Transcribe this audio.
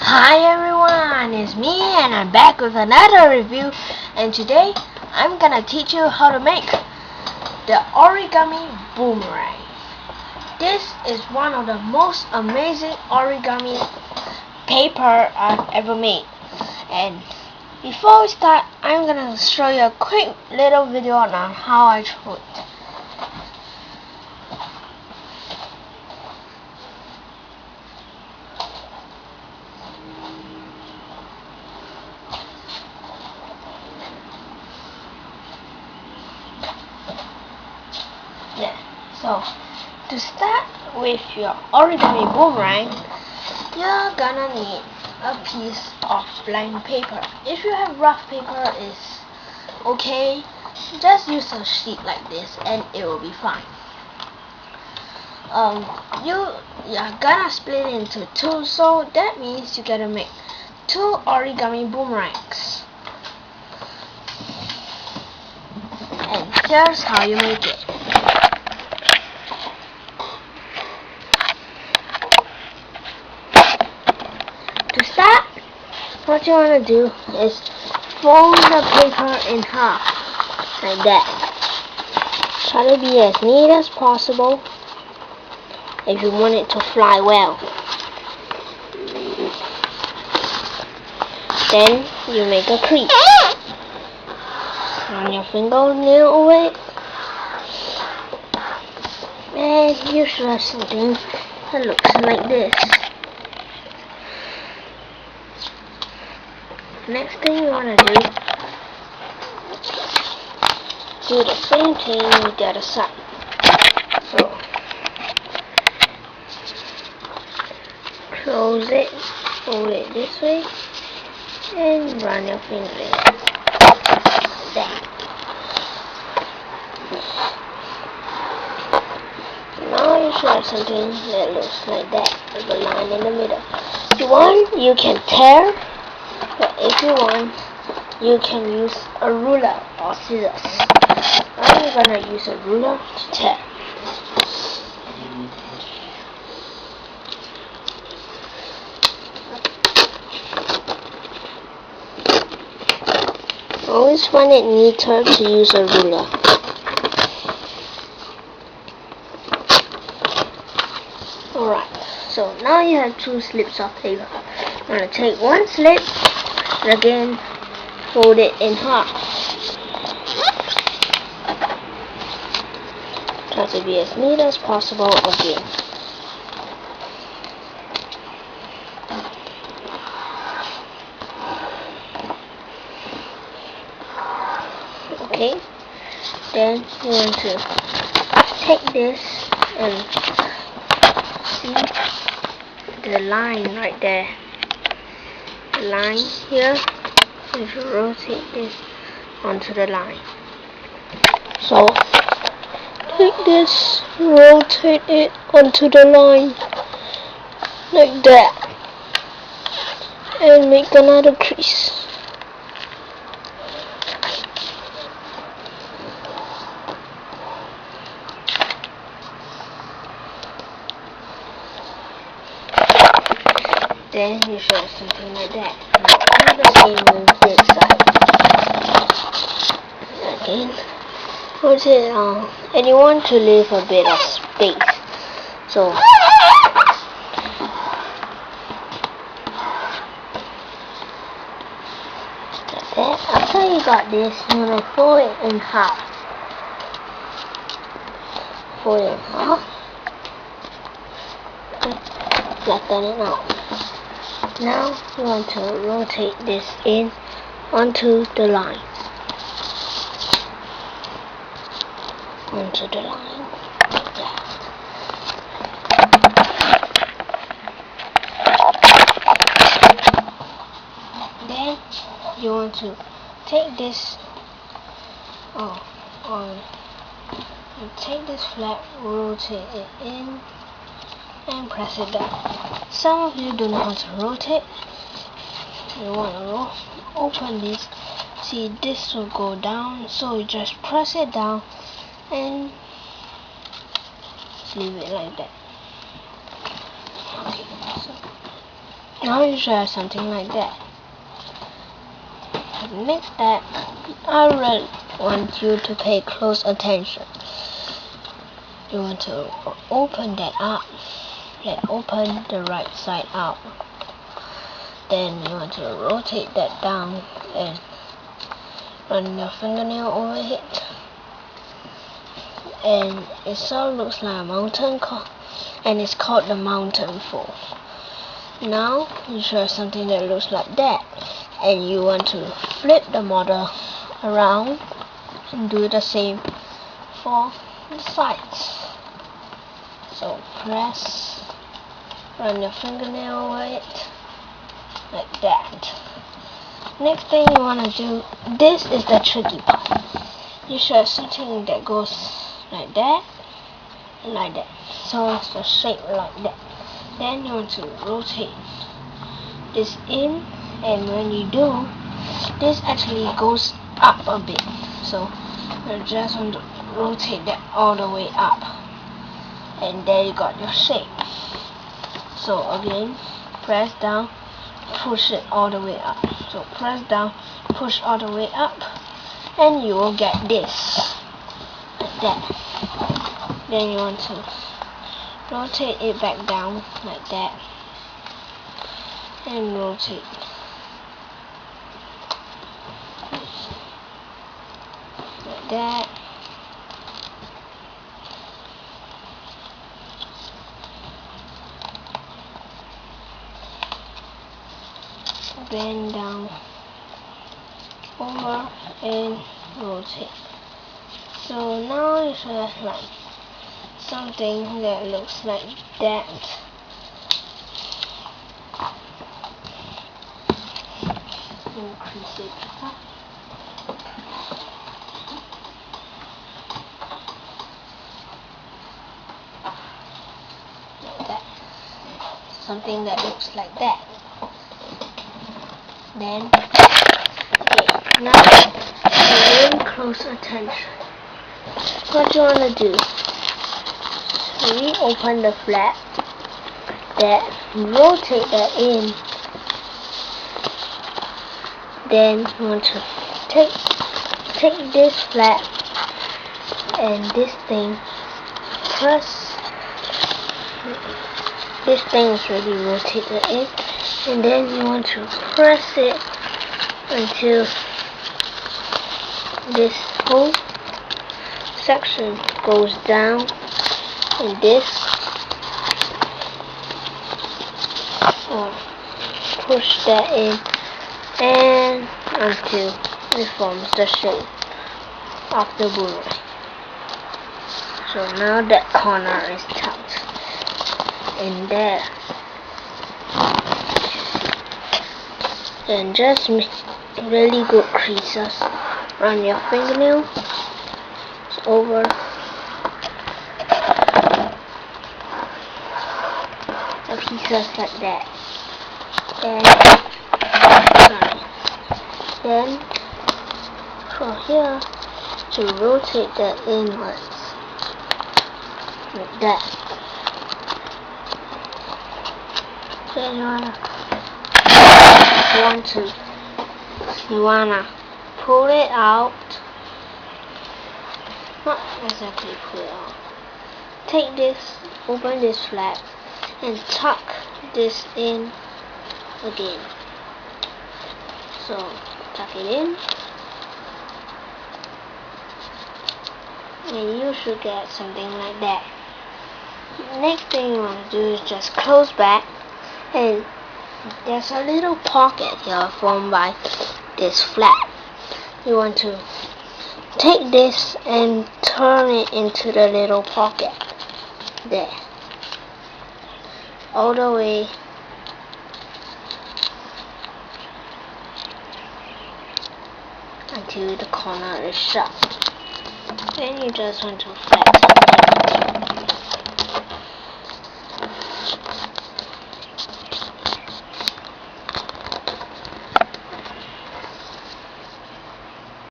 Hi everyone, it's me and I'm back with another review, and today I'm gonna teach you how to make the origami boomerang. This is one of the most amazing origami paper I've ever made. And before we start, I'm gonna show you a quick little video on how I drew it. So, to start with your origami boomerang, you're gonna need a piece of blank paper. If you have rough paper, it's okay. Just use a sheet like this and it will be fine. You're gonna split it into two, so that means you gotta make two origami boomerangs. And here's how you make it. To start, what you want to do is fold the paper in half, like that. Try to be as neat as possible if you want it to fly well. Then you make a crease. Run your fingernail away, and you should have something that looks like this. Next thing you want to do the same thing with the other side. So close it, fold it this way, and run your finger in like that. Now you should have something that looks like that, with a line in the middle. If you want, you can tear. But if you want, you can use a ruler or scissors. I'm gonna use a ruler to tear. Always find it neater to use a ruler. Alright, so now you have two slips of paper. I'm gonna take one slip. Again, fold it in half. Try to be as neat as possible again. Okay, then you want to take this and see the line right there. Line here, if you rotate this onto the line. So take this, rotate it onto the line like that, and make another crease. Then you should have something like that. Do the same with this side. Again, rotate on, and you want to leave a bit of space. So like that. After you got this, you want to fold it in half. Fold it in half. Flatten it out. Now you want to rotate this in onto the line. Onto the line. Like that. Then you want to take this take this flap, rotate it in, and press it down. Some of you don't know how to rotate. You want to open this. See, this will go down, so you just press it down and leave it like that. Okay, so Now you should have something like that. Next step, I really want you to pay close attention. You want to open that up. Open the right side out. Then you want to rotate that down and run your fingernail over it. And it sort of looks like a mountain, and it's called the mountain fall. Now you show something that looks like that, and you want to flip the model around and do the same for the sides. So press, run your fingernail over it like that. Next thing you want to do, this is the tricky part. You show something that goes like that and like that, so it's the shape like that. Then you want to rotate this in, and when you do, this actually goes up a bit, so you just want to rotate that all the way up, and there you got your shape. So again, press down, push it all the way up. So press down, push all the way up, and you will get this like that. Then you want to rotate it back down like that, and rotate like that. Bend down, over, and rotate. So now you should have like something that looks like that. Increase it up. Like that. Something that looks like that. Then, okay, now pay really close attention. What you want to do, reopen the flap, that, rotate that in. Then you want to take this flap and this thing, press. This thing is already rotated in. And then you want to press it until this whole section goes down, and this, or push that in, and until it forms the shape of the boomerang. So now that corner is tucked in there. Then just make really good creases. Run your fingernail over the pieces like that. Then from here to rotate that inwards like that. Then you wanna pull it out. Not exactly pull it out. Take this, open this flap, and tuck this in again. So tuck it in, and you should get something like that. Next thing you want to do is just close back, and there's a little pocket here formed by this flap. You want to take this and turn it into the little pocket there, all the way until the corner is shut. Then you just want to flex